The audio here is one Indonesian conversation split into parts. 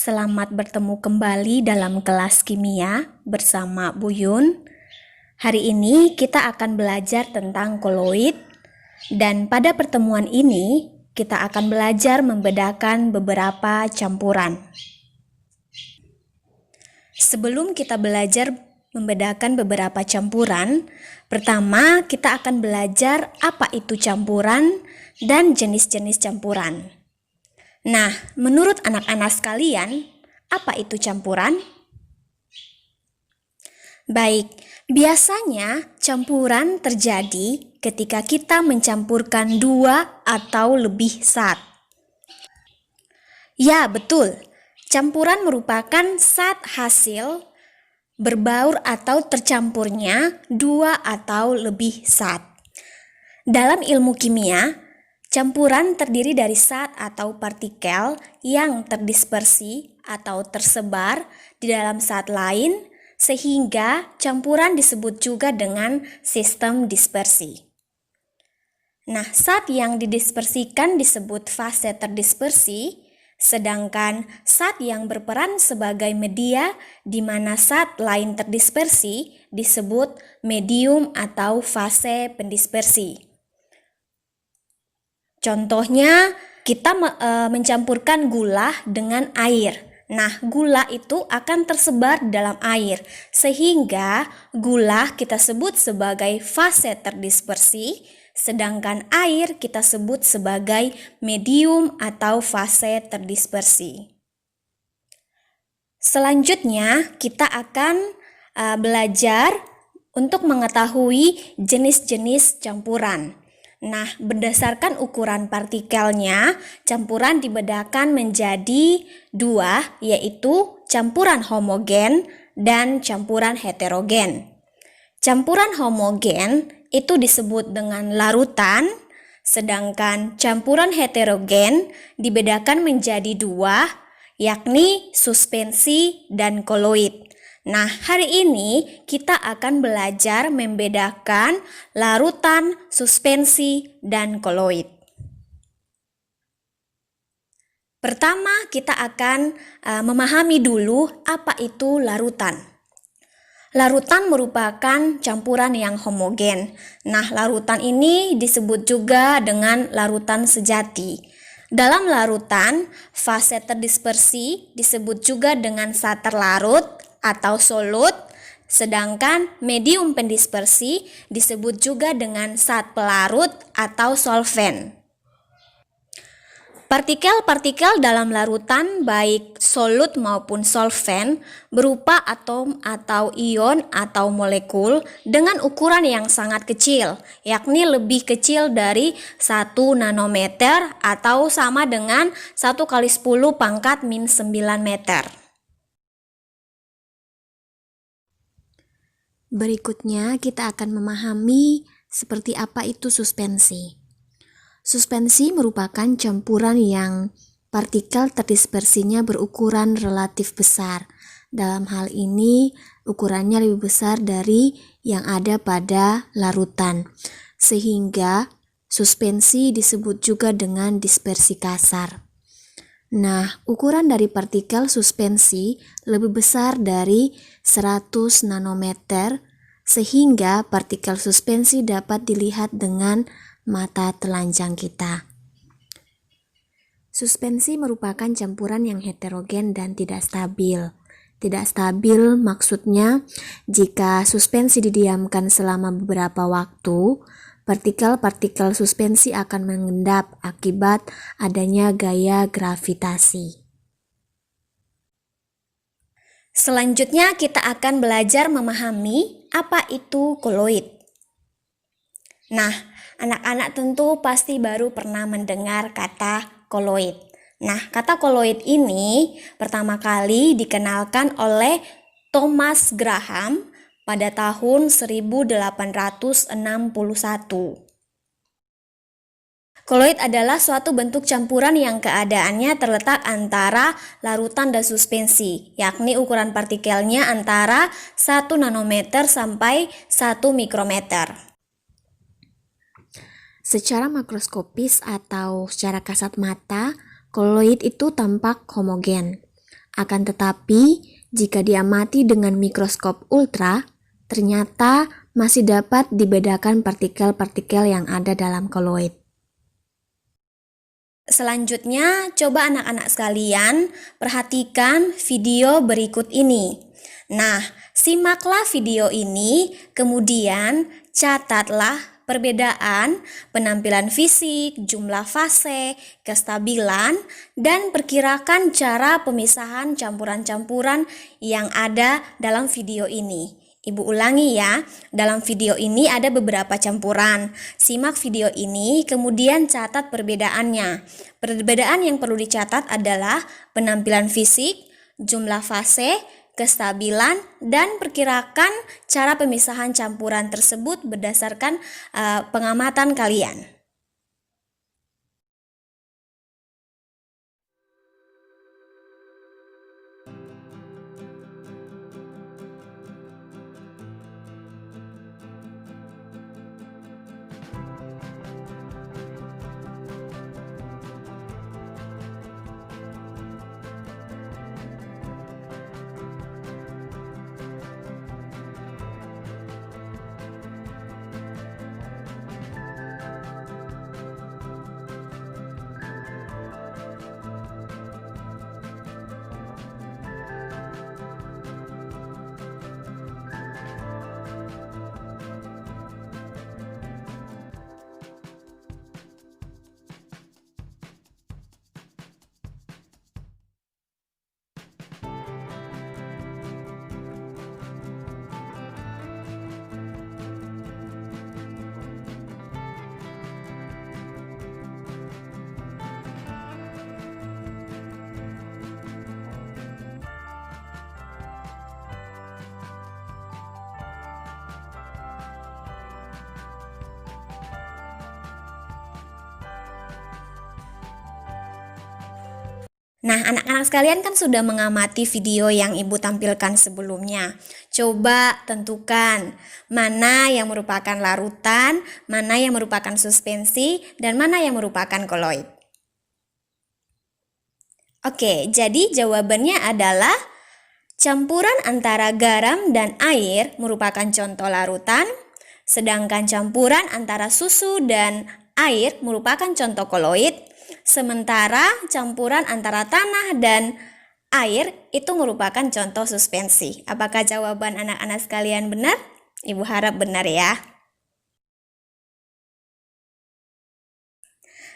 Selamat bertemu kembali dalam kelas kimia bersama Bu Yun. Hari ini kita akan belajar tentang koloid dan pada pertemuan ini kita akan belajar membedakan beberapa campuran. Sebelum kita belajar membedakan beberapa campuran, pertama kita akan belajar apa itu campuran dan jenis-jenis campuran. Nah, menurut anak-anak sekalian, apa itu campuran? Baik, biasanya campuran terjadi ketika kita mencampurkan dua atau lebih zat. Ya, betul. Campuran merupakan zat hasil berbaur atau tercampurnya dua atau lebih zat. Dalam ilmu kimia, campuran terdiri dari zat atau partikel yang terdispersi atau tersebar di dalam zat lain, sehingga campuran disebut juga dengan sistem dispersi. Nah, zat yang didispersikan disebut fase terdispersi, sedangkan zat yang berperan sebagai media di mana zat lain terdispersi disebut medium atau fase pendispersi. Contohnya, kita mencampurkan gula dengan air. Nah, gula itu akan tersebar dalam air, sehingga gula kita sebut sebagai fase terdispersi, sedangkan air kita sebut sebagai medium atau fase terdispersi. Selanjutnya, kita akan belajar untuk mengetahui jenis-jenis campuran. Nah, berdasarkan ukuran partikelnya, campuran dibedakan menjadi dua, yaitu campuran homogen dan campuran heterogen. Campuran homogen itu disebut dengan larutan, sedangkan campuran heterogen dibedakan menjadi dua, yakni suspensi dan koloid. Nah, hari ini kita akan belajar membedakan larutan, suspensi, dan koloid. Pertama, kita akan memahami dulu apa itu larutan. Larutan merupakan campuran yang homogen. Nah, larutan ini disebut juga dengan larutan sejati. Dalam larutan, fase terdispersi disebut juga dengan zat terlarut atau solut, sedangkan medium pendispersi disebut juga dengan zat pelarut atau solvent. Partikel-partikel dalam larutan baik solut maupun solvent berupa atom atau ion atau molekul dengan ukuran yang sangat kecil, yakni lebih kecil dari 1 nanometer atau sama dengan 1 kali 10 pangkat min 9 meter. Berikutnya kita akan memahami seperti apa itu suspensi. Suspensi merupakan campuran yang partikel terdispersinya berukuran relatif besar. Dalam hal ini, ukurannya lebih besar dari yang ada pada larutan, sehingga suspensi disebut juga dengan dispersi kasar. Nah, ukuran dari partikel suspensi lebih besar dari 100 nanometer, sehingga partikel suspensi dapat dilihat dengan mata telanjang kita. Suspensi merupakan campuran yang heterogen dan tidak stabil. Tidak stabil maksudnya jika suspensi didiamkan selama beberapa waktu, partikel-partikel suspensi akan mengendap akibat adanya gaya gravitasi. Selanjutnya kita akan belajar memahami apa itu koloid. Nah, anak-anak tentu pasti baru pernah mendengar kata koloid. Nah, kata koloid ini pertama kali dikenalkan oleh Thomas Graham pada tahun 1861. Koloid adalah suatu bentuk campuran yang keadaannya terletak antara larutan dan suspensi, yakni ukuran partikelnya antara 1 nanometer sampai 1 mikrometer. Secara makroskopis atau secara kasat mata, koloid itu tampak homogen. Akan tetapi, jika diamati dengan mikroskop ultra, ternyata masih dapat dibedakan partikel-partikel yang ada dalam koloid. Selanjutnya, coba anak-anak sekalian perhatikan video berikut ini. Nah, simaklah video ini, kemudian catatlah perbedaan penampilan fisik, jumlah fase, kestabilan, dan perkirakan cara pemisahan campuran-campuran yang ada dalam video ini. Ibu ulangi ya, dalam video ini ada beberapa campuran. Simak video ini, kemudian catat perbedaannya. Perbedaan yang perlu dicatat adalah penampilan fisik, jumlah fase, kestabilan, dan perkirakan cara pemisahan campuran tersebut berdasarkan pengamatan kalian. Nah, anak-anak sekalian kan sudah mengamati video yang Ibu tampilkan sebelumnya. Coba tentukan mana yang merupakan larutan, mana yang merupakan suspensi, dan mana yang merupakan koloid. Oke, jadi jawabannya adalah campuran antara garam dan air merupakan contoh larutan, sedangkan campuran antara susu dan air merupakan contoh koloid, sementara campuran antara tanah dan air itu merupakan contoh suspensi. Apakah jawaban anak-anak sekalian benar? Ibu harap benar ya.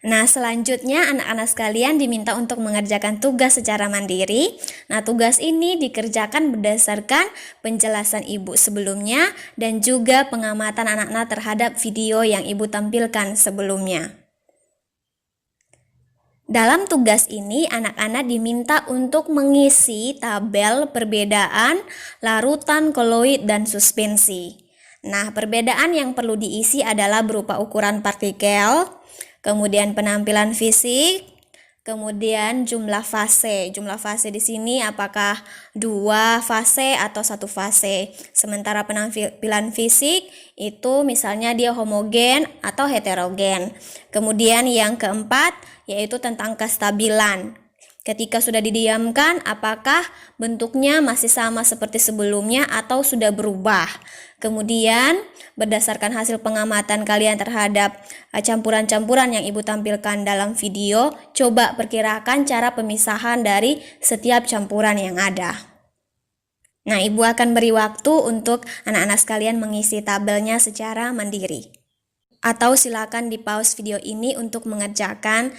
Nah, selanjutnya anak-anak sekalian diminta untuk mengerjakan tugas secara mandiri. Nah, tugas ini dikerjakan berdasarkan penjelasan Ibu sebelumnya dan juga pengamatan anak-anak terhadap video yang Ibu tampilkan sebelumnya. Dalam tugas ini, anak-anak diminta untuk mengisi tabel perbedaan larutan, koloid, dan suspensi. Nah, perbedaan yang perlu diisi adalah berupa ukuran partikel, kemudian penampilan fisik, kemudian jumlah fase. Jumlah fase di sini apakah 2 fase atau 1 fase. Sementara penampilan fisik itu misalnya dia homogen atau heterogen. Kemudian yang keempat yaitu tentang kestabilan. Ketika sudah didiamkan, apakah bentuknya masih sama seperti sebelumnya atau sudah berubah? Kemudian, berdasarkan hasil pengamatan kalian terhadap campuran-campuran yang Ibu tampilkan dalam video, coba perkirakan cara pemisahan dari setiap campuran yang ada. Nah, Ibu akan beri waktu untuk anak-anak sekalian mengisi tabelnya secara mandiri. Atau silakan di pause video ini untuk mengerjakan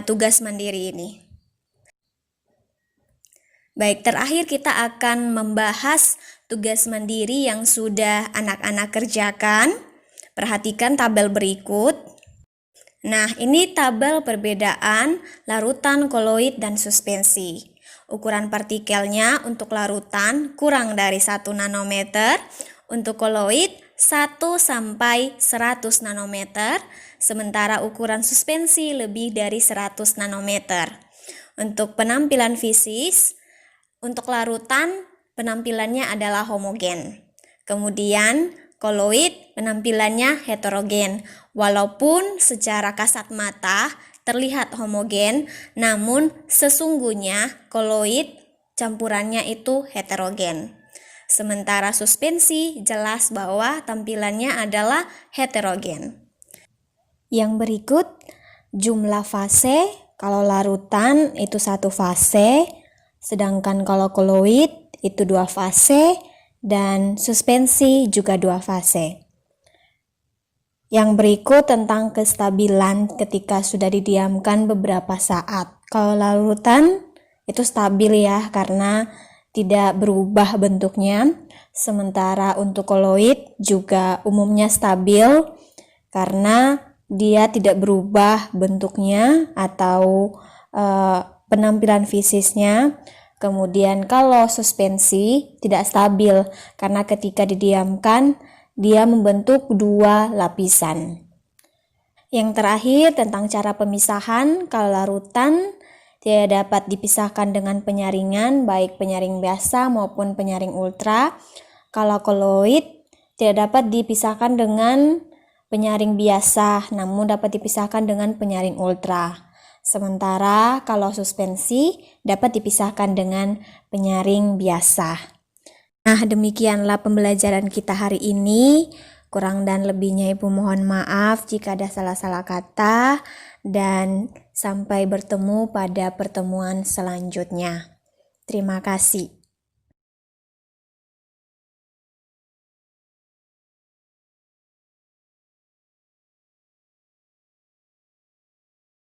tugas mandiri ini. Baik, terakhir kita akan membahas tugas mandiri yang sudah anak-anak kerjakan. Perhatikan tabel berikut. Nah, ini tabel perbedaan larutan, koloid, dan suspensi. Ukuran partikelnya untuk larutan kurang dari 1 nanometer, untuk koloid 1 sampai 100 nanometer, sementara ukuran suspensi lebih dari 100 nanometer. Untuk penampilan fisik, untuk larutan penampilannya adalah homogen. Kemudian koloid penampilannya heterogen. Walaupun secara kasat mata terlihat homogen, namun sesungguhnya koloid campurannya itu heterogen. Sementara suspensi jelas bahwa tampilannya adalah heterogen. Yang berikut jumlah fase, kalau larutan itu 1 fase, sedangkan kalau koloid itu 2 fase, dan suspensi juga 2 fase. Yang berikut tentang kestabilan ketika sudah didiamkan beberapa saat. Kalau larutan itu stabil ya, karena tidak berubah bentuknya. Sementara untuk koloid juga umumnya stabil karena dia tidak berubah bentuknya atau penampilan fisiknya. Kemudian kalau suspensi tidak stabil karena ketika didiamkan dia membentuk 2 lapisan. Yang terakhir tentang cara pemisahan, kalau larutan tidak dapat dipisahkan dengan penyaringan, baik penyaring biasa maupun penyaring ultra. Kalau koloid tidak dapat dipisahkan dengan penyaring biasa, namun dapat dipisahkan dengan penyaring ultra. Sementara kalau suspensi dapat dipisahkan dengan penyaring biasa. Nah, demikianlah pembelajaran kita hari ini. Kurang dan lebihnya Ibu mohon maaf jika ada salah-salah kata, dan sampai bertemu pada pertemuan selanjutnya. Terima kasih.